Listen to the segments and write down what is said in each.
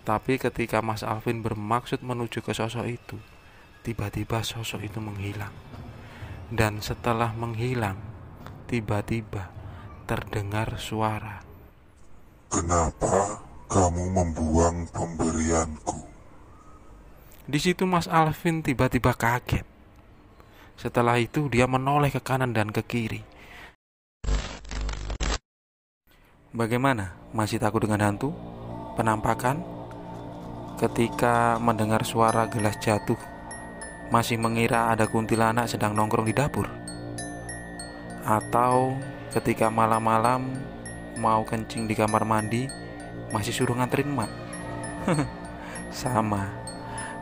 Tapi ketika Mas Alvin bermaksud menuju ke sosok itu, tiba-tiba sosok itu menghilang. Dan setelah menghilang, tiba-tiba terdengar suara. Kenapa kamu membuang pemberianku? Di situ Mas Alvin tiba-tiba kaget. Setelah itu dia menoleh ke kanan dan ke kiri. Bagaimana? Masih takut dengan hantu? Penampakan? Ketika mendengar suara gelas jatuh, masih mengira ada kuntilanak sedang nongkrong di dapur? Atau ketika malam-malam mau kencing di kamar mandi, masih suruh nganterin emak? Sama.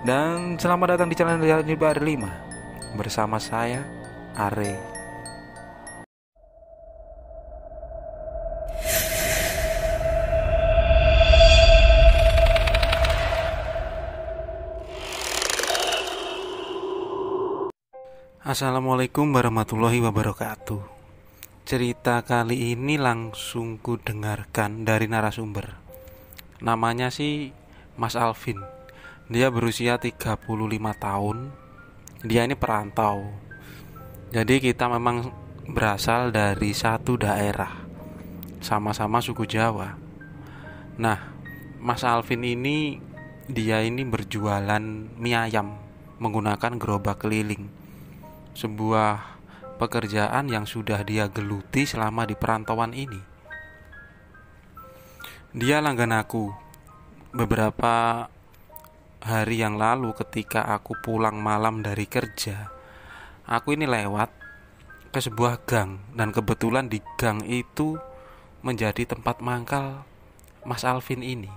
Dan selamat datang di channel Nyebar 5 bersama saya, Are. Assalamualaikum warahmatullahi wabarakatuh. Cerita kali ini langsung ku dengarkan dari narasumber. Namanya sih Mas Alvin. Dia berusia 35 tahun. Dia ini perantau. Jadi kita memang berasal dari satu daerah, sama-sama suku Jawa. Nah, Mas Alvin ini dia ini berjualan mie ayam menggunakan gerobak keliling. Sebuah pekerjaan yang sudah dia geluti selama di perantauan ini. Dia langgan aku. Beberapa hari yang lalu ketika aku pulang malam dari kerja, aku ini lewat ke sebuah gang. Dan kebetulan di gang itu menjadi tempat mangkal Mas Alvin ini.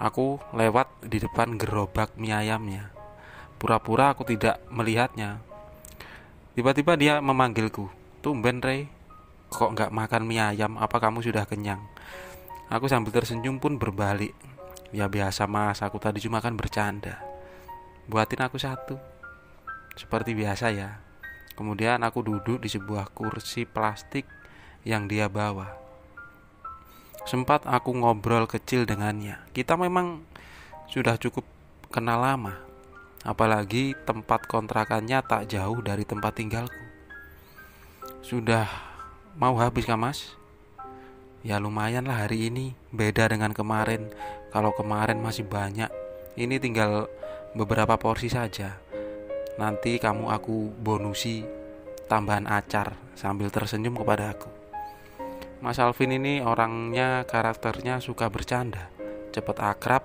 Aku lewat di depan gerobak mie ayamnya. Pura-pura aku tidak melihatnya. Tiba-tiba dia memanggilku. Tumben Rey, kok gak makan mie ayam? Apa kamu sudah kenyang? Aku sambil tersenyum pun berbalik. Ya biasa mas, aku tadi cuma kan bercanda. Buatin aku satu. Seperti biasa ya. Kemudian aku duduk di sebuah kursi plastik yang dia bawa. Sempat aku ngobrol kecil dengannya. Kita memang sudah cukup kenal lama. Apalagi tempat kontrakannya tak jauh dari tempat tinggalku. Sudah mau habis kah mas? Ya lumayan lah hari ini. Beda dengan kemarin. Kalau kemarin masih banyak, ini tinggal beberapa porsi saja. Nanti kamu aku bonusi tambahan acar. Sambil tersenyum kepada aku. Mas Alvin ini orangnya, karakternya suka bercanda, cepat akrab.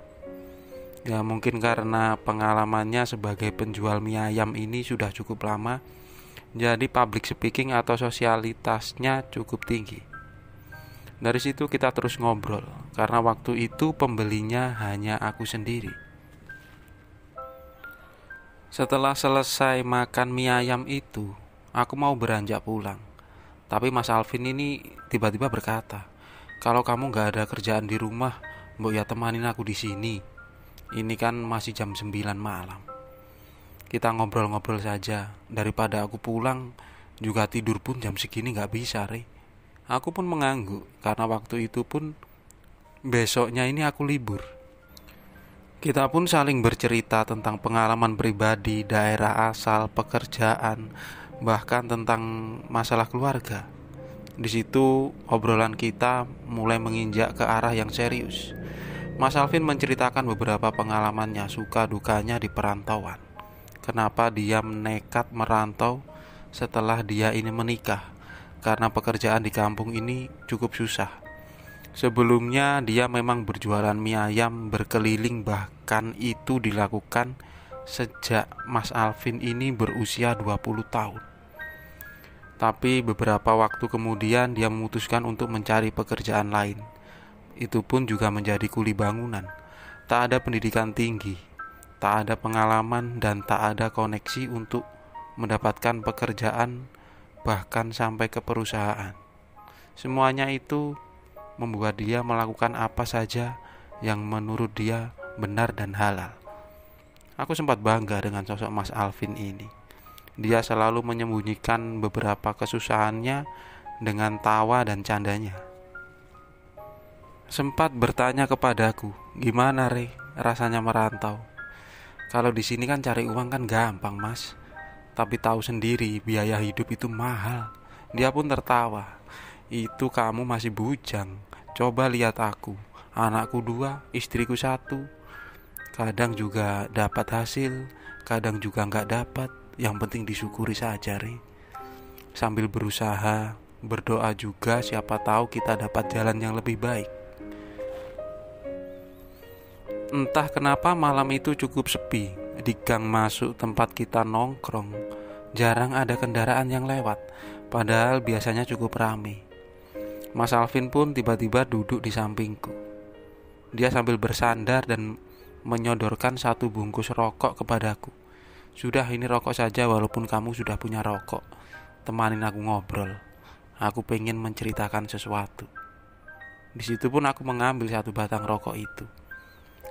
Ya mungkin karena pengalamannya sebagai penjual mie ayam ini sudah cukup lama, jadi public speaking atau sosialitasnya cukup tinggi. Dari situ kita terus ngobrol, karena waktu itu pembelinya hanya aku sendiri. Setelah selesai makan mie ayam itu, aku mau beranjak pulang. Tapi Mas Alvin ini tiba-tiba berkata, kalau kamu gak ada kerjaan di rumah, mbok ya temanin aku di sini. Ini kan masih jam 9 malam. Kita ngobrol-ngobrol saja. Daripada aku pulang, juga tidur pun jam segini gak bisa, Re. Aku pun mengangguk, karena waktu itu pun besoknya ini aku libur. Kita pun saling bercerita tentang pengalaman pribadi, daerah asal, pekerjaan, bahkan tentang masalah keluarga. Di situ obrolan kita mulai menginjak ke arah yang serius. Mas Alvin menceritakan beberapa pengalamannya, suka dukanya di perantauan. Kenapa dia nekat merantau setelah dia ini menikah, karena pekerjaan di kampung ini cukup susah. Sebelumnya dia memang berjualan mie ayam berkeliling, bahkan itu dilakukan sejak Mas Alvin ini berusia 20 tahun. Tapi beberapa waktu kemudian dia memutuskan untuk mencari pekerjaan lain. Itu pun juga menjadi kuli bangunan. Tak ada pendidikan tinggi, tak ada pengalaman, dan tak ada koneksi untuk mendapatkan pekerjaan, bahkan sampai ke perusahaan. Semuanya itu membuat dia melakukan apa saja yang menurut dia benar dan halal. Aku sempat bangga dengan sosok Mas Alvin ini. Dia selalu menyembunyikan beberapa kesusahannya dengan tawa dan candanya. sempat bertanya kepadaku, "Gimana, Re, rasanya merantau? Kalau di sini kan cari uang kan gampang, Mas. Tapi tahu sendiri biaya hidup itu mahal." Dia pun tertawa. "Itu kamu masih bujang. Coba lihat aku. Anakku 2, istriku 1. Kadang juga dapat hasil, kadang juga nggak dapat. Yang penting disyukuri saja, Re. Sambil berusaha, berdoa juga, siapa tahu kita dapat jalan yang lebih baik." Entah kenapa malam itu cukup sepi. Di gang masuk tempat kita nongkrong, jarang ada kendaraan yang lewat, padahal biasanya cukup ramai. Mas Alvin pun tiba-tiba duduk di sampingku. Dia sambil bersandar dan menyodorkan 1 bungkus rokok kepadaku. "Sudah, ini rokok saja walaupun kamu sudah punya rokok. Temanin aku ngobrol. Aku pengen menceritakan sesuatu." Di situ pun aku mengambil 1 batang rokok itu.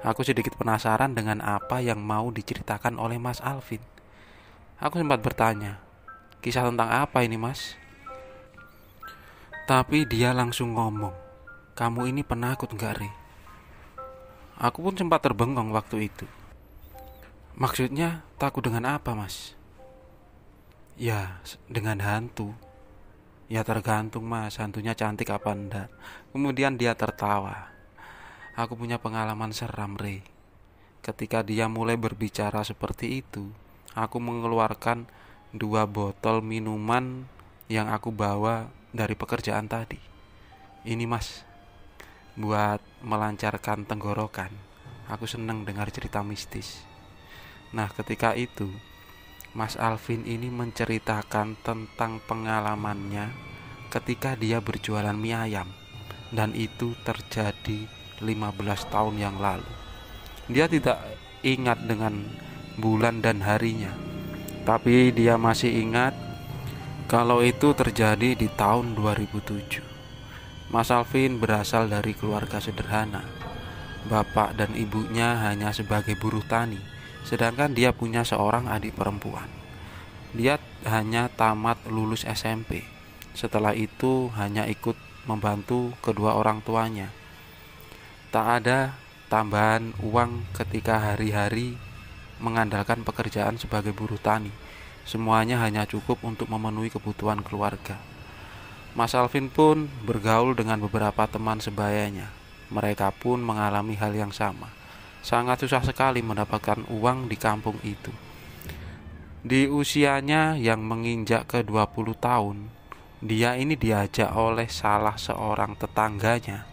Aku sedikit penasaran dengan apa yang mau diceritakan oleh Mas Alvin. Aku sempat bertanya, "Kisah tentang apa ini, Mas?" Tapi dia langsung ngomong, "Kamu ini penakut gak, Re?" Aku pun sempat terbengong waktu itu. "Maksudnya takut dengan apa, Mas?" "Ya, dengan hantu." "Ya tergantung, Mas, hantunya cantik apa enggak." Kemudian dia tertawa. "Aku punya pengalaman seram, Re." Ketika dia mulai berbicara seperti itu, aku mengeluarkan 2 botol minuman yang aku bawa dari pekerjaan tadi. "Ini, Mas, buat melancarkan tenggorokan. Aku senang dengar cerita mistis." Nah, ketika itu Mas Alvin ini menceritakan tentang pengalamannya ketika dia berjualan mie ayam, dan itu terjadi 15 tahun yang lalu. Dia tidak ingat dengan bulan dan harinya, tapi dia masih ingat kalau itu terjadi di tahun 2007. Mas Alvin berasal dari keluarga sederhana. Bapak dan ibunya hanya sebagai buruh tani, sedangkan dia punya seorang adik perempuan. Dia hanya tamat lulus SMP. Setelah itu hanya ikut membantu kedua orang tuanya. Tak ada tambahan uang ketika hari-hari mengandalkan pekerjaan sebagai buruh tani. Semuanya hanya cukup untuk memenuhi kebutuhan keluarga. Mas Alvin pun bergaul dengan beberapa teman sebayanya. Mereka pun mengalami hal yang sama. Sangat susah sekali mendapatkan uang di kampung itu. Di usianya yang menginjak ke 20 tahun, dia ini diajak oleh salah seorang tetangganya,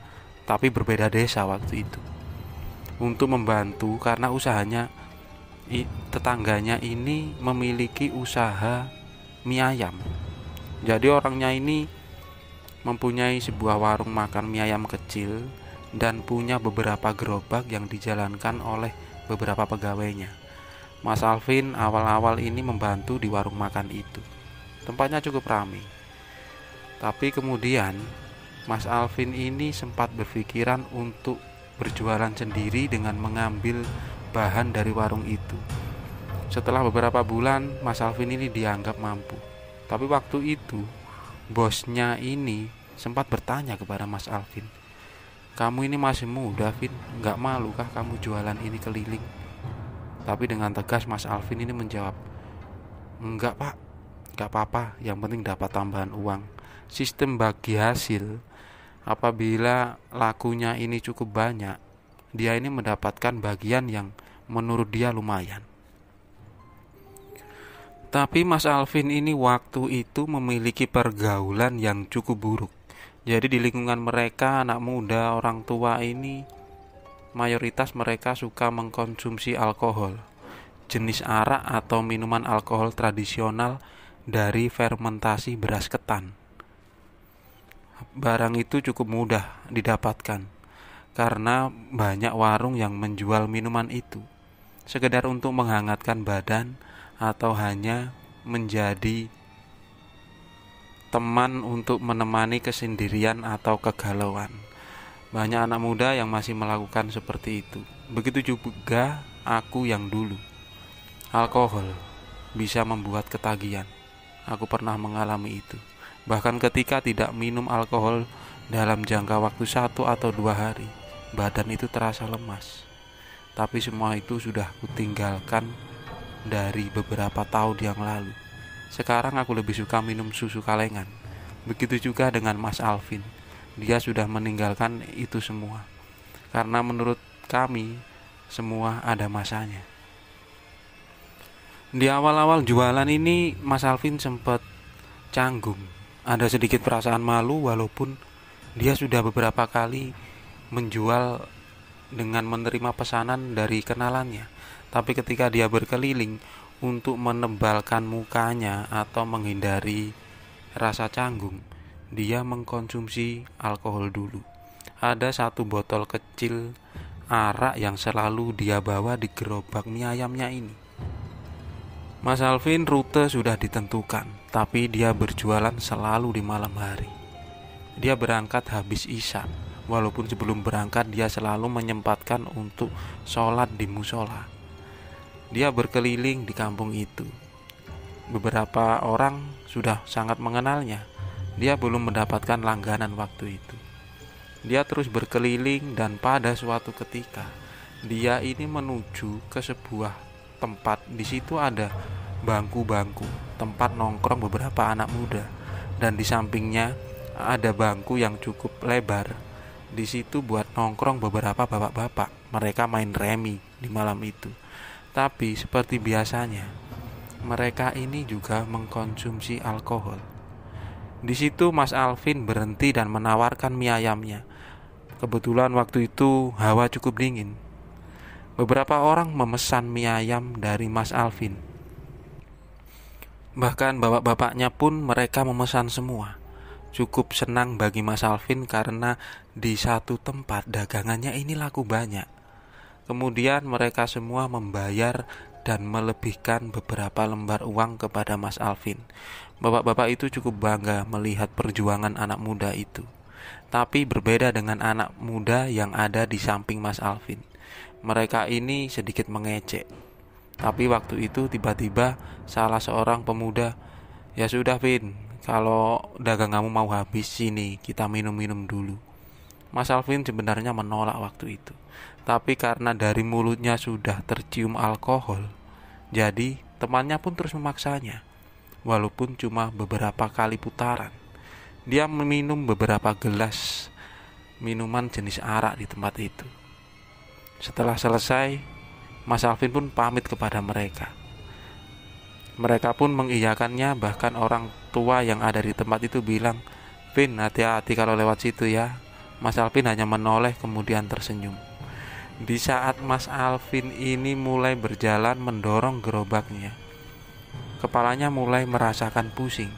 tapi berbeda desa waktu itu, untuk membantu karena usahanya. Tetangganya ini memiliki usaha mie ayam. Jadi orangnya ini mempunyai sebuah warung makan mie ayam kecil dan punya beberapa gerobak yang dijalankan oleh beberapa pegawainya. Mas Alvin awal-awal ini membantu di warung makan itu. Tempatnya cukup ramai. Tapi kemudian Mas Alvin ini sempat berpikiran untuk berjualan sendiri dengan mengambil bahan dari warung itu. Setelah beberapa bulan, Mas Alvin ini dianggap mampu. Tapi waktu itu, bosnya ini sempat bertanya kepada Mas Alvin, "Kamu ini masih muda, Vin, gak malu kah kamu jualan ini keliling?" Tapi dengan tegas Mas Alvin ini menjawab, "Enggak, Pak, gak apa-apa, yang penting dapat tambahan uang. Sistem bagi hasil. Apabila lakunya ini cukup banyak, dia ini mendapatkan bagian yang menurut dia lumayan." Tapi Mas Alvin ini waktu itu memiliki pergaulan yang cukup buruk. Jadi di lingkungan mereka, anak muda, orang tua ini, mayoritas mereka suka mengkonsumsi alkohol, jenis arak atau minuman alkohol tradisional dari fermentasi beras ketan. Barang itu cukup mudah didapatkan karena banyak warung yang menjual minuman itu, sekedar untuk menghangatkan badan atau hanya menjadi teman untuk menemani kesendirian atau kegalauan. Banyak anak muda yang masih melakukan seperti itu. Begitu juga aku yang dulu. Alkohol bisa membuat ketagihan. Aku pernah mengalami itu. Bahkan ketika tidak minum alkohol Dalam jangka waktu 1 atau 2 hari, badan itu terasa lemas. Tapi semua itu sudah kutinggalkan dari beberapa tahun yang lalu. Sekarang aku lebih suka minum susu kalengan. Begitu juga dengan Mas Alvin. Dia sudah meninggalkan itu semua. Karena menurut kami, semua ada masanya. Di awal-awal jualan ini, Mas Alvin sempat canggung. Ada sedikit perasaan malu walaupun dia sudah beberapa kali menjual dengan menerima pesanan dari kenalannya. Tapi ketika dia berkeliling untuk menebalkan mukanya atau menghindari rasa canggung, dia mengkonsumsi alkohol dulu. Ada 1 botol kecil arak yang selalu dia bawa di gerobak mie ayamnya ini. Mas Alvin rute sudah ditentukan, tapi dia berjualan selalu di malam hari. Dia berangkat habis isya, walaupun sebelum berangkat dia selalu menyempatkan untuk sholat di musola. Dia berkeliling di kampung itu. Beberapa orang sudah sangat mengenalnya. Dia belum mendapatkan langganan waktu itu. Dia terus berkeliling dan pada suatu ketika dia ini menuju ke sebuah tempat. Di situ ada bangku-bangku tempat nongkrong beberapa anak muda, dan di sampingnya ada bangku yang cukup lebar. Di situ buat nongkrong beberapa bapak-bapak. Mereka main remi di malam itu. Tapi seperti biasanya, mereka ini juga mengkonsumsi alkohol. Di situ Mas Alvin berhenti dan menawarkan mie ayamnya. Kebetulan waktu itu hawa cukup dingin. Beberapa orang memesan mie ayam dari Mas Alvin. Bahkan bapak-bapaknya pun mereka memesan semua. Cukup senang bagi Mas Alvin karena di satu tempat dagangannya ini laku banyak. Kemudian mereka semua membayar dan melebihkan beberapa lembar uang kepada Mas Alvin. Bapak-bapak itu cukup bangga melihat perjuangan anak muda itu. Tapi berbeda dengan anak muda yang ada di samping Mas Alvin. Mereka ini sedikit mengejek. Tapi waktu itu tiba-tiba salah seorang pemuda, "Ya sudah Vin, kalau dagang kamu mau habis, sini kita minum-minum dulu." Mas Alvin sebenarnya menolak waktu itu. Tapi karena dari mulutnya sudah tercium alkohol, jadi temannya pun terus memaksanya. Walaupun cuma beberapa kali putaran. Dia meminum beberapa gelas minuman jenis arak di tempat itu. Setelah selesai, Mas Alvin pun pamit kepada mereka. Mereka pun mengiyakannya, bahkan orang tua yang ada di tempat itu bilang, "Vin, hati-hati kalau lewat situ ya." Mas Alvin hanya menoleh kemudian tersenyum. Di saat Mas Alvin ini mulai berjalan mendorong gerobaknya, kepalanya mulai merasakan pusing.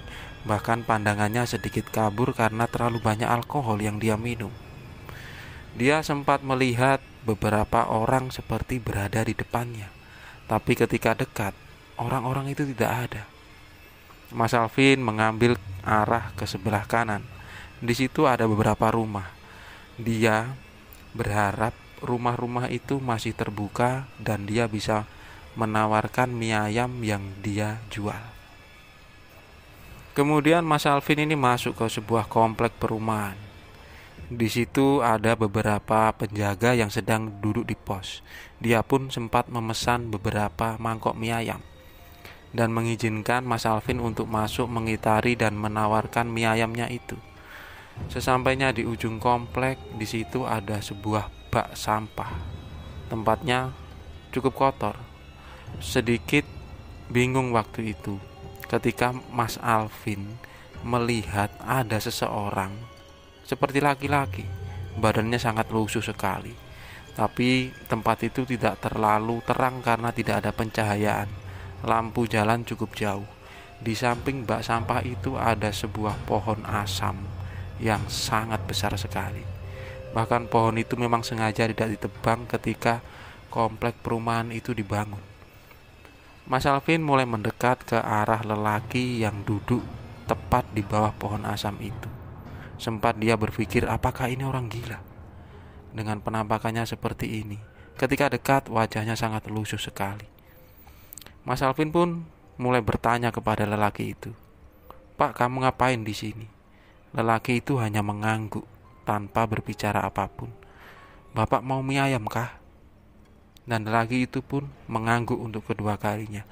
Bahkan pandangannya sedikit kabur karena terlalu banyak alkohol yang dia minum. Dia sempat melihat beberapa orang seperti berada di depannya. Tapi ketika dekat, orang-orang itu tidak ada. Mas Alvin mengambil arah ke sebelah kanan. Di situ ada beberapa rumah. Dia berharap rumah-rumah itu masih terbuka dan dia bisa menawarkan mie ayam yang dia jual. Kemudian Mas Alvin ini masuk ke sebuah komplek perumahan. Di situ ada beberapa penjaga yang sedang duduk di pos. Dia pun sempat memesan beberapa mangkok mie ayam dan mengizinkan Mas Alvin untuk masuk mengitari dan menawarkan mie ayamnya itu. Sesampainya di ujung komplek, di situ ada sebuah bak sampah. Tempatnya cukup kotor. Sedikit bingung waktu itu ketika Mas Alvin melihat ada seseorang seperti laki-laki, badannya sangat lusuh sekali. Tapi tempat itu tidak terlalu terang karena tidak ada pencahayaan. Lampu jalan cukup jauh. Di samping bak sampah itu ada sebuah pohon asam yang sangat besar sekali. Bahkan pohon itu memang sengaja tidak ditebang ketika komplek perumahan itu dibangun. Mas Alvin mulai mendekat ke arah lelaki yang duduk tepat di bawah pohon asam itu. Sempat dia berpikir, apakah ini orang gila? Dengan penampakannya seperti ini. Ketika dekat, wajahnya sangat lusuh sekali. Mas Alvin pun mulai bertanya kepada lelaki itu, "Pak, kamu ngapain di sini?" Lelaki itu hanya mengangguk. tanpa berbicara apapun, "Bapak mau mie ayam kah?" Dan lelaki itu pun mengangguk untuk kedua kalinya.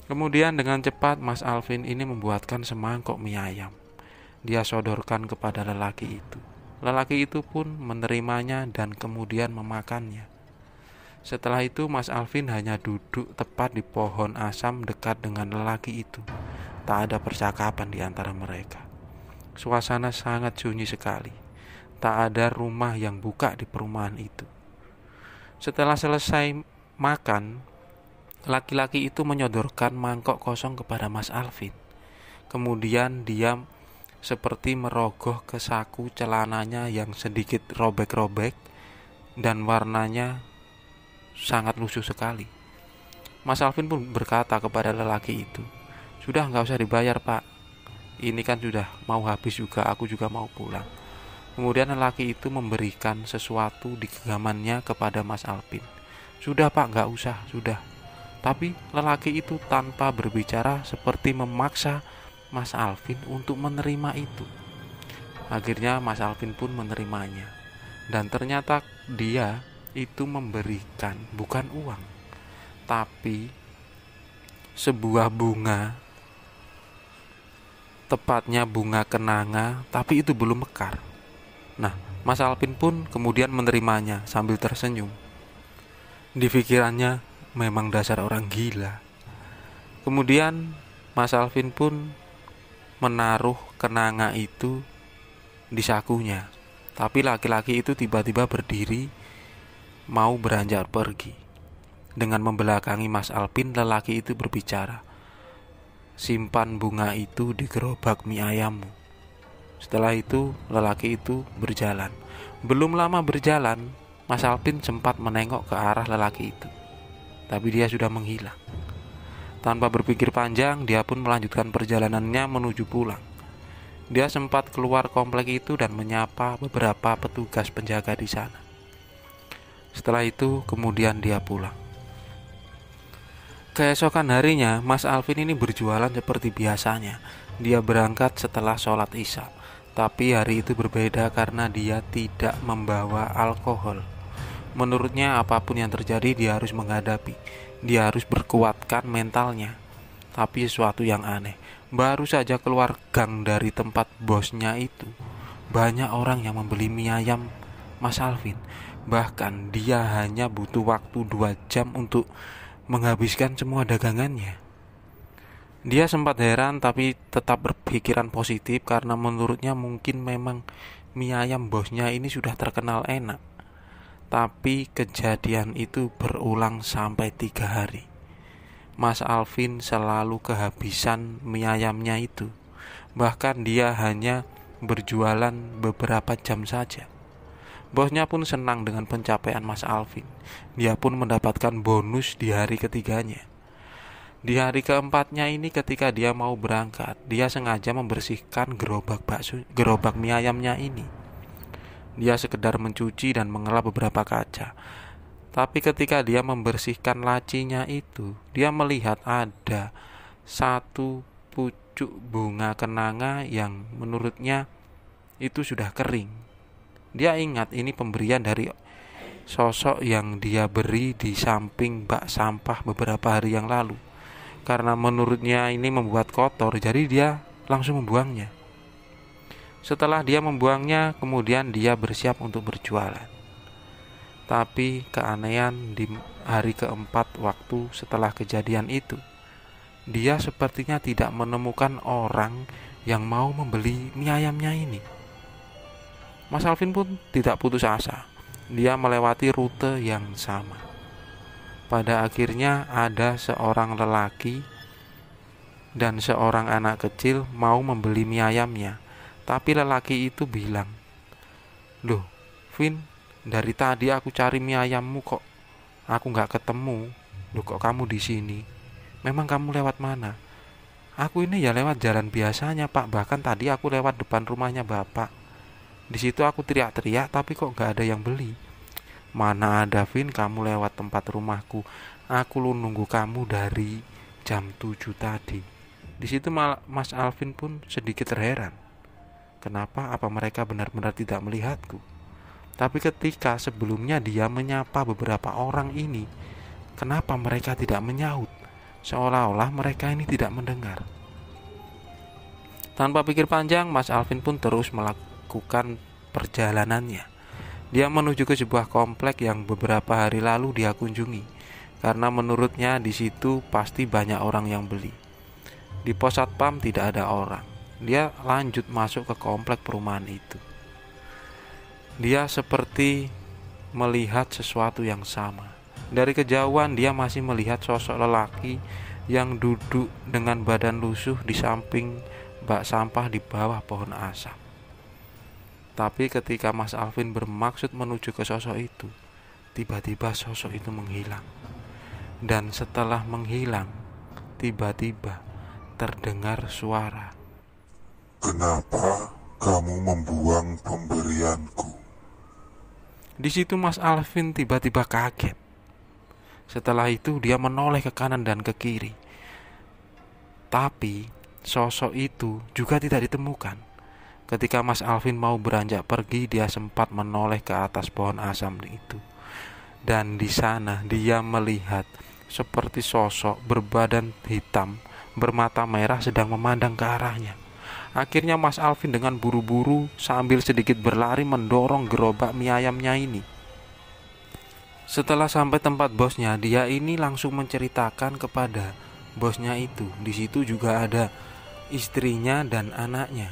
Kemudian dengan cepat Mas Alvin ini membuatkan semangkok mie ayam. Dia sodorkan kepada lelaki itu. Lelaki itu pun menerimanya dan kemudian memakannya. Setelah itu Mas Alvin hanya duduk tepat di pohon asam dekat dengan lelaki itu. Tak ada percakapan di antara mereka. Suasana sangat sunyi sekali. Tak ada rumah yang buka di perumahan itu. Setelah selesai makan, laki-laki itu menyodorkan mangkok kosong kepada Mas Alvin. Kemudian dia seperti merogoh ke saku celananya yang sedikit robek-robek dan warnanya sangat lusuh sekali. Mas Alvin pun berkata kepada lelaki itu, "Sudah, gak usah dibayar, Pak. Ini kan sudah mau habis juga, aku juga mau pulang." Kemudian lelaki itu memberikan sesuatu di genggamannya kepada Mas Alvin. "Sudah, Pak, gak usah, sudah." Tapi lelaki itu tanpa berbicara seperti memaksa Mas Alvin untuk menerima itu. Akhirnya Mas Alvin pun menerimanya. Dan ternyata dia itu memberikan bukan uang, tapi sebuah bunga, tepatnya bunga kenanga, tapi itu belum mekar. Nah, Mas Alvin pun kemudian menerimanya sambil tersenyum. Di pikirannya, memang dasar orang gila. Kemudian Mas Alvin pun menaruh kenanga itu di sakunya. Tapi laki-laki itu tiba-tiba berdiri mau beranjak pergi. Dengan membelakangi Mas Alvin, lelaki itu berbicara, "Simpan bunga itu di gerobak mie ayammu." Setelah itu lelaki itu berjalan. Belum lama berjalan, Mas Alvin sempat menengok ke arah lelaki itu, tapi dia sudah menghilang. Tanpa berpikir panjang, dia pun melanjutkan perjalanannya menuju pulang. Dia sempat keluar komplek itu dan menyapa beberapa petugas penjaga di sana. Setelah itu kemudian dia pulang. Keesokan harinya, Mas Alvin ini berjualan seperti biasanya. Dia berangkat setelah sholat Isya. Tapi hari itu berbeda karena dia tidak membawa alkohol. Menurutnya apapun yang terjadi dia harus menghadapi. Dia harus berkuatkan mentalnya. Tapi sesuatu yang aneh, baru saja keluar gang dari tempat bosnya itu, banyak orang yang membeli mie ayam Mas Alvin. Bahkan dia hanya butuh waktu 2 jam untuk menghabiskan semua dagangannya. Dia sempat heran tapi tetap berpikiran positif karena menurutnya mungkin memang mie ayam bosnya ini sudah terkenal enak. Tapi kejadian itu berulang sampai 3 hari. Mas Alvin selalu kehabisan mie ayamnya itu. Bahkan dia hanya berjualan beberapa jam saja. Bosnya pun senang dengan pencapaian Mas Alvin. Dia pun mendapatkan bonus di hari ketiganya. Di hari keempatnya ini ketika dia mau berangkat, dia sengaja membersihkan gerobak mie ayamnya ini. Dia sekedar mencuci dan mengelap beberapa kaca. Tapi ketika dia membersihkan lacinya itu, dia melihat ada satu pucuk bunga kenanga yang menurutnya itu sudah kering. Dia ingat ini pemberian dari sosok yang dia beri di samping bak sampah beberapa hari yang lalu. Karena menurutnya ini membuat kotor, jadi dia langsung membuangnya. Setelah dia membuangnya, kemudian dia bersiap untuk berjualan. Tapi keanehan di hari keempat waktu setelah kejadian itu, dia sepertinya tidak menemukan orang yang mau membeli mie ayamnya ini. Mas Alvin pun tidak putus asa. Dia melewati rute yang sama. Pada akhirnya ada seorang lelaki dan seorang anak kecil mau membeli mie ayamnya. Tapi lelaki itu bilang, "Loh, Vin, dari tadi aku cari mie ayammu kok aku gak ketemu. Loh, kok kamu di sini? Memang kamu lewat mana?" "Aku ini ya lewat jalan biasanya, Pak. Bahkan tadi aku lewat depan rumahnya Bapak. Di situ aku teriak-teriak tapi kok gak ada yang beli." "Mana ada, Vin, kamu lewat tempat rumahku. Aku lu nunggu kamu dari jam 7 tadi." Di situ Mas Alvin pun sedikit terheran. Kenapa? Apa mereka benar-benar tidak melihatku? Tapi ketika sebelumnya dia menyapa beberapa orang ini, kenapa mereka tidak menyaut? Seolah-olah mereka ini tidak mendengar. Tanpa pikir panjang, Mas Alvin pun terus melakukan perjalanannya. Dia menuju ke sebuah komplek yang beberapa hari lalu dia kunjungi, karena menurutnya di situ pasti banyak orang yang beli. Di pos satpam tidak ada orang. Dia lanjut masuk ke komplek perumahan itu. Dia seperti melihat sesuatu yang sama. Dari kejauhan dia masih melihat sosok lelaki yang duduk dengan badan lusuh di samping bak sampah di bawah pohon asam. Tapi ketika Mas Alvin bermaksud menuju ke sosok itu, tiba-tiba sosok itu menghilang. Dan setelah menghilang, tiba-tiba terdengar suara. Kenapa kamu membuang pemberianku? Di situ Mas Alvin tiba-tiba kaget. Setelah itu dia menoleh ke kanan dan ke kiri. Tapi sosok itu juga tidak ditemukan. Ketika Mas Alvin mau beranjak pergi, dia sempat menoleh ke atas pohon asam itu. Dan di sana dia melihat seperti sosok berbadan hitam, bermata merah sedang memandang ke arahnya. Akhirnya Mas Alvin dengan buru-buru sambil sedikit berlari mendorong gerobak mie ayamnya ini. Setelah sampai tempat bosnya, dia ini langsung menceritakan kepada bosnya itu. Di situ juga ada istrinya dan anaknya.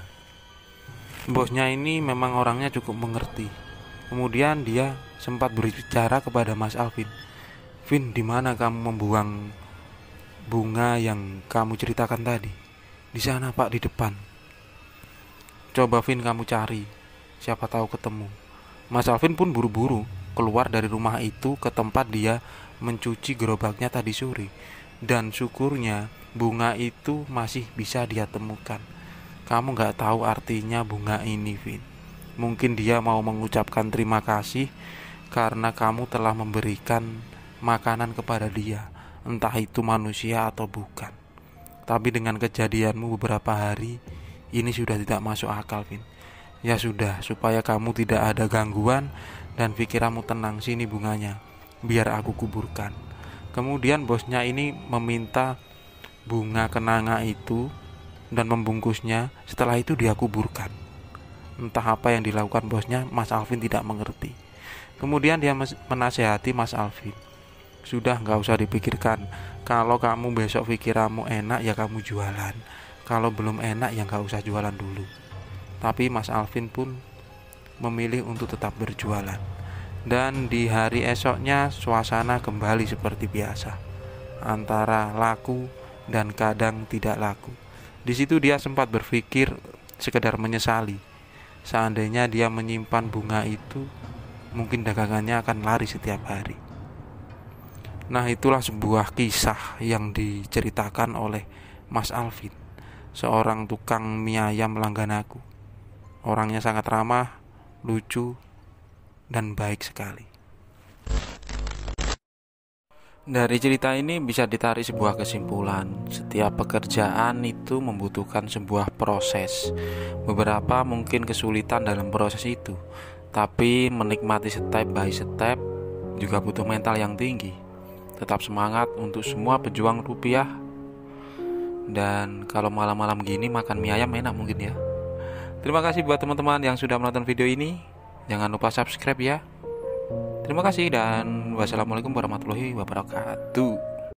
Bosnya ini memang orangnya cukup mengerti. Kemudian dia sempat berbicara kepada Mas Alvin. Vin, di mana kamu membuang bunga yang kamu ceritakan tadi? Di sana Pak, di depan. Coba Vin kamu cari, siapa tahu ketemu. Mas Alvin pun buru-buru keluar dari rumah itu ke tempat dia mencuci gerobaknya tadi sore. Dan syukurnya bunga itu masih bisa dia temukan. Kamu gak tahu artinya bunga ini, Vin. Mungkin dia mau mengucapkan terima kasih karena kamu telah memberikan makanan kepada dia, entah itu manusia atau bukan. Tapi dengan kejadianmu beberapa hari ini sudah tidak masuk akal, Vin. Ya sudah, supaya kamu tidak ada gangguan dan pikiranmu tenang, sini bunganya, biar aku kuburkan. Kemudian bosnya ini meminta bunga kenanga itu dan membungkusnya. Setelah itu dia kuburkan. Entah apa yang dilakukan bosnya, Mas Alvin tidak mengerti. Kemudian dia menasehati Mas Alvin, sudah gak usah dipikirkan. Kalau kamu besok pikiranmu enak ya kamu jualan. Kalau belum enak ya gak usah jualan dulu. Tapi Mas Alvin pun memilih untuk tetap berjualan. Dan di hari esoknya suasana kembali seperti biasa, antara laku dan kadang tidak laku. Di situ dia sempat berpikir sekedar menyesali. Seandainya dia menyimpan bunga itu, mungkin dagangannya akan lari setiap hari. Nah, itulah sebuah kisah yang diceritakan oleh Mas Alvin, seorang tukang mie ayam langganan aku. Orangnya sangat ramah, lucu, dan baik sekali. Dari cerita ini bisa ditarik sebuah kesimpulan. Setiap pekerjaan itu membutuhkan sebuah proses. Beberapa mungkin kesulitan dalam proses itu, tapi menikmati step by step juga butuh mental yang tinggi. Tetap semangat untuk semua pejuang rupiah. Dan kalau malam-malam gini makan mie ayam enak mungkin ya. Terima kasih buat teman-teman yang sudah menonton video ini. Jangan lupa subscribe ya. Terima kasih dan wassalamualaikum warahmatullahi wabarakatuh.